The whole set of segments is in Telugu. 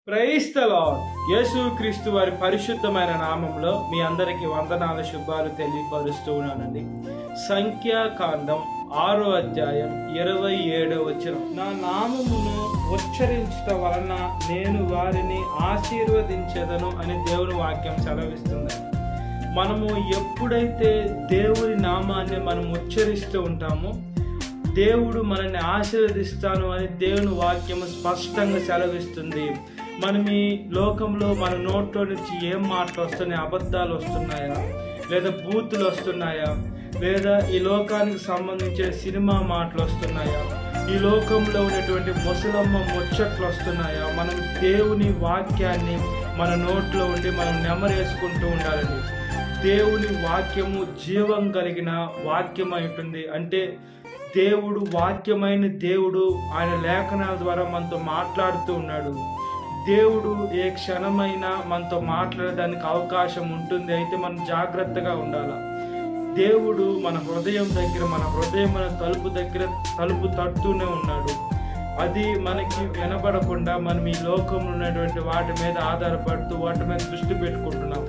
Praise the lord. యేసుక్రీస్తు వారి పరిశుద్ధమైన నామంలో మీ అందరికి వందనాల శుభాలు తెలియపరుస్తూ ఉన్నానండి. సంఖ్యాకాండం 6వ అధ్యాయం 27వ వచనం, నా నామమును ఉచ్చరించటం వలన నేను వారిని ఆశీర్వదించెదను అని దేవుని వాక్యం సెలవిస్తుంది. మనము ఎప్పుడైతే దేవుని నామాన్ని మనం ఉచ్చరిస్తూ ఉంటామో దేవుడు మనల్ని ఆశీర్వదిస్తాను అని దేవుని వాక్యం స్పష్టంగా సెలవిస్తుంది. మనం ఈ లోకంలో మన నోట్లో నుంచి ఏం మాటలు వస్తున్నాయి? అబద్ధాలు వస్తున్నాయా, లేదా బూతులు వస్తున్నాయా, లేదా ఈ లోకానికి సంబంధించిన సినిమా మాటలు వస్తున్నాయా, ఈ లోకంలో ఉన్నటువంటి ముసలమ్మ ముచ్చట్లు వస్తున్నాయా? మనం దేవుని వాక్యాన్ని మన నోట్లో ఉండి మనం నెమరేసుకుంటూ ఉండాలండి. దేవుని వాక్యము జీవం కలిగిన వాక్యమై ఉంటుంది. అంటే దేవుడు వాక్యమైన దేవుడు ఆయన లేఖనాల ద్వారా మనతో మాట్లాడుతూ ఉన్నాడు. దేవుడు ఏ క్షణమైనా మనతో మాట్లాడడానికి అవకాశం ఉంటుంది. అయితే మనం జాగ్రత్తగా ఉండాలి. దేవుడు మన హృదయం దగ్గర, మన హృదయం మన తలుపు దగ్గర తలుపు తడుతూనే ఉన్నాడు. అది మనకి వినపడకుండా మనం ఈ లోకంలో ఉన్నటువంటి వాటి మీద ఆధారపడుతూ వాటి మీద దృష్టి పెట్టుకుంటున్నాం.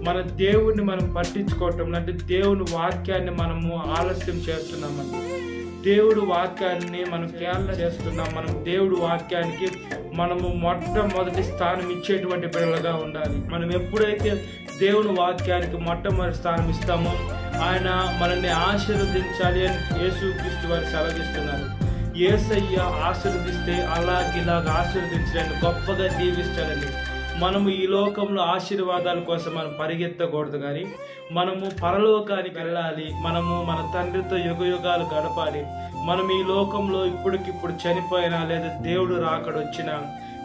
మన దేవుడిని మనం పట్టించుకోవటం అంటే దేవుని వాక్యాన్ని మనము ఆలస్యం చేస్తున్నామండి. దేవుడు వాక్యాన్ని మనం కేరళ చేస్తున్నాం. మనం దేవుడు వాక్యానికి మనము మొట్టమొదటి స్థానం ఇచ్చేటువంటి పిల్లలుగా ఉండాలి. మనం ఎప్పుడైతే దేవుని వాక్యానికి మొట్టమొదటి స్థానం ఇస్తామో ఆయన మనల్ని ఆశీర్వదించాలి అని యేసుక్రీస్తు వారు సెలవిస్తున్నారు. యేసయ్య ఆశీర్వదిస్తే ఇలాగ ఆశీర్వదించడానికి గొప్పగా దీవిస్తాడండి. మనము ఈ లోకంలో ఆశీర్వాదాల కోసం మనం పరిగెత్తకూడదు, కానీ మనము పరలోకానికి వెళ్ళాలి. మనము మన తండ్రితో యుగయుగాలు గడపాలి. మనం ఈ లోకంలో ఇప్పటికిప్పుడు చనిపోయినా లేదా దేవుడు రాకడొచ్చినా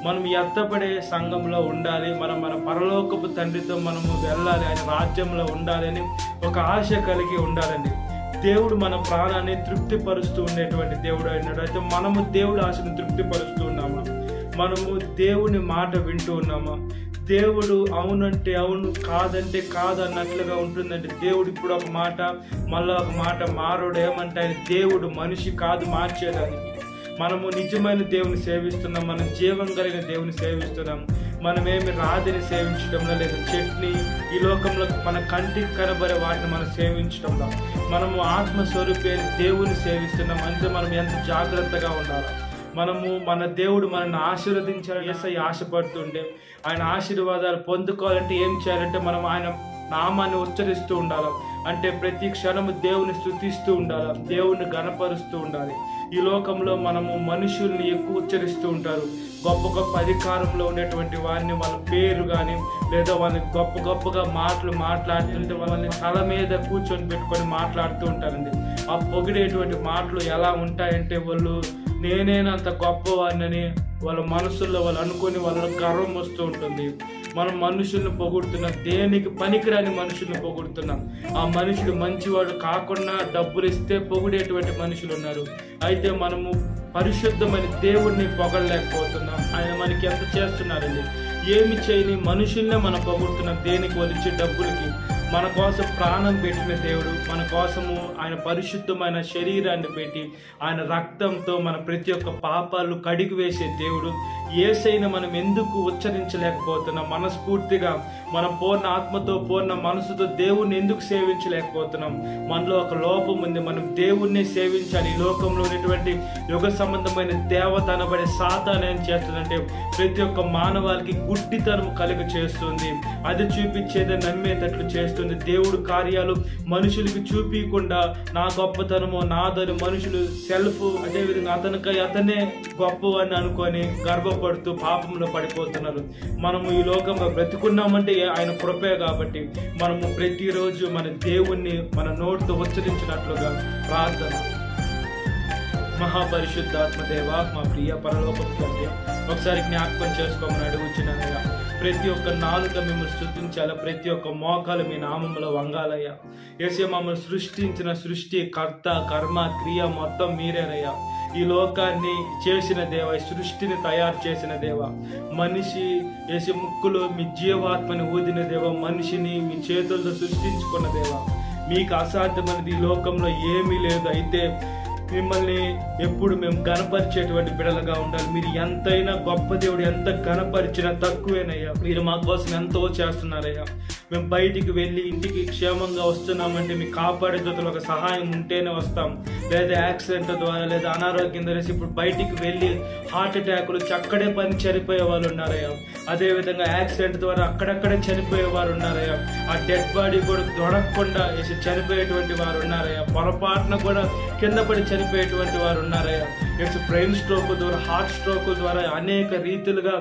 మనం ఎత్తపడే సంఘంలో ఉండాలి. మనం మన పరలోకపు తండ్రితో మనము వెళ్ళాలి, ఆయన రాజ్యంలో ఉండాలి అని ఒక ఆశ కలిగి ఉండాలండి. దేవుడు మన ప్రాణాన్ని తృప్తిపరుస్తూ ఉండేటువంటి దేవుడు అయినాడు. అయితే మనము దేవుడు ఆశను తృప్తిపరుస్తూ ఉన్నామా? మనము దేవుని మాట వింటూ ఉన్నామా? దేవుడు అవునంటే అవును, కాదంటే కాదు అన్నట్లుగా ఉంటుందంటే దేవుడు ఇప్పుడు ఒక మాట మళ్ళీ ఒక మాట మారోడు. ఏమంటే ఆయన దేవుడు, మనిషి కాదు మార్చేదానికి. మనము నిజమైన దేవుని సేవిస్తున్నాం, మనం జీవం కలిగిన దేవుని సేవిస్తున్నాం. మనమేమి రాతిని సేవించడంలో లేదా చట్నీ ఈ లోకంలో మన కంటికి కనబడే వాటిని మనం సేవించడంలో మనము ఆత్మస్వరూపే దేవుని సేవిస్తున్నాం. అంటే మనం ఎంత జాగ్రత్తగా ఉండాలి. మనము మన దేవుడు మనల్ని ఆశీర్వదించాలని యేసయ్య ఆశపడుతుంటే ఆయన ఆశీర్వాదాలు పొందుకోవాలంటే ఏం చేయాలంటే మనం ఆయన నామాన్ని ఉచ్చరిస్తూ ఉండాలి. అంటే ప్రతి క్షణము దేవుని స్తుతిస్తూ ఉండాలి, దేవుని గణపరుస్తూ ఉండాలి. ఈ లోకంలో మనము మనుషుల్ని ఎక్కువ ఉచ్చరిస్తూ ఉంటారు. గొప్ప గొప్ప అధికారంలో ఉండేటువంటి వారిని వాళ్ళ పేరు కానీ లేదా వాళ్ళని గొప్పగా మాటలు మాట్లాడుతుంటే వాళ్ళని తల మీద కూర్చొని పెట్టుకొని మాట్లాడుతూ ఉంటారండి. ఆ పొగిడేటువంటి మాటలు ఎలా ఉంటాయంటే వాళ్ళు నేనేనంత గొప్పవాడినని వాళ్ళ మనసుల్లో వాళ్ళు అనుకొని వాళ్ళ గర్వం వస్తూ ఉంటుంది. మనం మనుషుల్ని పొగుడుతున్నాం, దేనికి పనికిరాని మనుషుల్ని పొగుడుతున్నాం. ఆ మనుషుడు మంచివాడు కాకుండా డబ్బులు ఇస్తే పొగిడేటువంటి మనుషులు ఉన్నారు. అయితే మనము పరిశుద్ధమైన దేవుడిని పొగడలేకపోతున్నాం. ఆయన మనకి ఎంత చేస్తున్నారండి? ఏమి చేయని మనుషుల్నే మనం పొగుడుతున్నాం. దేనికి వలిచ్చే డబ్బులకి. మన కోసం ప్రాణం పెట్టిన దేవుడు, మన కోసము ఆయన పరిశుద్ధమైన శరీరాన్ని పెట్టి ఆయన రక్తంతో మన ప్రతి ఒక్క పాపాలు కడిగి వేసే దేవుడు యేసయ్యను మనం ఎందుకు ఉచ్చరించలేకపోతున్నాం? మనస్ఫూర్తిగా మనం పూర్ణ ఆత్మతో పూర్ణ మనసుతో దేవుణ్ణి ఎందుకు సేవించలేకపోతున్నాం? మనలో ఒక లోపం ఉంది. మనం దేవుణ్ణి సేవించాలి. ఈ లోకంలో ఉన్నటువంటి యుగ సంబంధమైన దేవత అనబడే సాతాను ఏం చేస్తుందంటే ప్రతి ఒక్క మానవాళికి గుడ్డితనం కలుగ చేస్తుంది. అది చూపించేదే నమ్మేటట్లు చేస్తుంది. దేవుడు కార్యాలు మనుషులకి చూపించకుండా నా గొప్పతనమో నాదని మనుషులు సెల్ఫ్ అదేవిధంగా అతనే గొప్పవని అనుకొని గర్వపడుతూ పాపంలో పడిపోతున్నారు. మనము ఈ లోకంలో బ్రతికున్నామంటే ఆయన కృపే. కాబట్టి మనము ప్రతిరోజు మన దేవుణ్ణి మన నోటితో ఉచ్చరించినట్లుగా ప్రార్థన. మహాపరిశుద్ధాత్మదేవ, మా ప్రియ పరలోకపు తండ్రి, ఒకసారి జ్ఞాపకం చేసుకోమని అడుగుచున్నానయ్యా. ప్రతి ఒక్క నాలుక మిమ్మల్ని స్తుతించాలా, ప్రతి ఒక్క మోకాలు మీ నామంలో వంగాలయ్యా. యేసయ్య మమ్మల్ని సృష్టించిన సృష్టి కర్త కర్మ క్రియ మొత్తం మీరేనయ్యా. ఈ లోకాన్ని చేసిన దేవ, ఈ సృష్టిని తయారు చేసిన దేవ, మనిషి యేసు ముక్కులో మీ జీవాత్మని ఊదిన దేవ, మనిషిని మీ చేతులతో సృష్టించుకున్న దేవ, మీకు అసాధ్యమైనది ఈ లోకంలో ఏమీ లేదు. అయితే మిమ్మల్ని ఎప్పుడు మేము గణపరిచేటువంటి బిడ్డలుగా ఉండాలి. మీరు ఎంతైనా గొప్ప దేవుడు, ఎంత గణపరిచినా తక్కువేనయ్యా. మీరు మా కోసం ఎంతో చేస్తున్నారయ్యా. మేము బయటికి వెళ్ళి ఇంటికి క్షేమంగా వస్తున్నామంటే మీ కాపాడే జతలో ఒక సహాయం ఉంటేనే వస్తాం. లేదా యాక్సిడెంట్ ద్వారా లేదా అనారోగ్యం ద్వారా ఇప్పుడు బయటికి వెళ్ళి హార్ట్ అటాకులు అక్కడే పని చనిపోయే వాళ్ళు ఉన్నారయ్యా. అదేవిధంగా యాక్సిడెంట్ ద్వారా అక్కడక్కడే చనిపోయే వారు ఉన్నారయ్యా. ఆ డెడ్ బాడీ కూడా దొరకకుండా చనిపోయేటువంటి వారు ఉన్నారయ్యా. పొరపాటున కూడా కింద పడి చనిపోయేటువంటి వారు ఉన్నారయ్యా. బ్రెయిన్ స్ట్రోక్ ద్వారా, హార్ట్ స్ట్రోక్ ద్వారా అనేక రీతిలుగా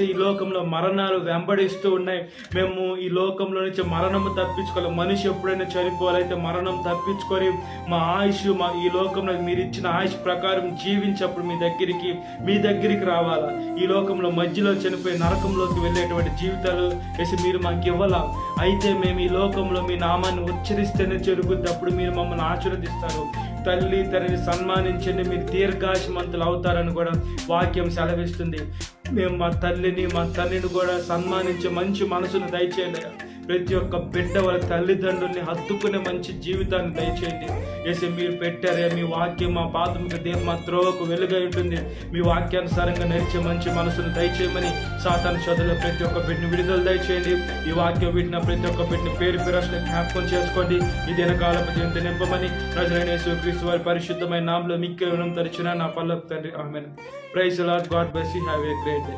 ఈ లోకంలో మరణాలు వెంబడిస్తూ ఉన్నాయి. మేము ఈ లోకంలో నుంచి మరణము తప్పించుకోవాలి. మనిషి ఎప్పుడైనా చనిపోవాలైతే మరణం తప్పించుకొని మా ఆయుష్, మా ఈ లోకంలో మీరు ఇచ్చిన ఆయుష్ ప్రకారం జీవించప్పుడు మీ దగ్గరికి రావాలా. ఈ లోకంలో మధ్యలో చనిపోయి నరకంలోకి వెళ్ళేటువంటి జీవితాలు మీరు మాకు ఇవ్వాలా. అయితే మేము ఈ లోకంలో మీ నామాన్ని ఉచ్చరిస్తేనే జరుగుద్ది. అప్పుడు మీరు మమ్మల్ని ఆశీర్వదిస్తారు. తల్లి తండ్రిని సన్మానించండి, మీరు దీర్ఘాయుష్మంతులు అవుతారని కూడా వాక్యం సెలవిస్తుంది. మేము మా తల్లిని మా తండ్రిని కూడా సన్మానించే మంచి మనసును దయచేయండి. ప్రతి ఒక్క బిడ్డ వాళ్ళ తల్లిదండ్రుల్ని హత్తుకునే మంచి జీవితాన్ని దయచేయండి. మీరు పెట్టారే మీ వాక్యం మా పాదముకు దీపం, మా త్రోవకు వెలుగై ఉంటుంది. మీ వాక్యానుసారంగా నడిచే మంచి మనసును దయచేయమని సాతాను శోధనలో ప్రతి ఒక్క బిడ్డని విడుదల దయచేయండి. ఈ వాక్యం వింటున్న ప్రతి ఒక్క బిడ్డని పేరు పేరున జ్ఞాపకం చేసుకోండి. ఈ దినకాలపు జీవితం నింపమని నజరేయుడైన యేసుక్రీస్తు వారి పరిశుద్ధమైన నామములో మిక్కిలి వినయం తరిచిన నా పల్లపు తండ్రి. Amen. Praise the lord. God bless you. Have a great day.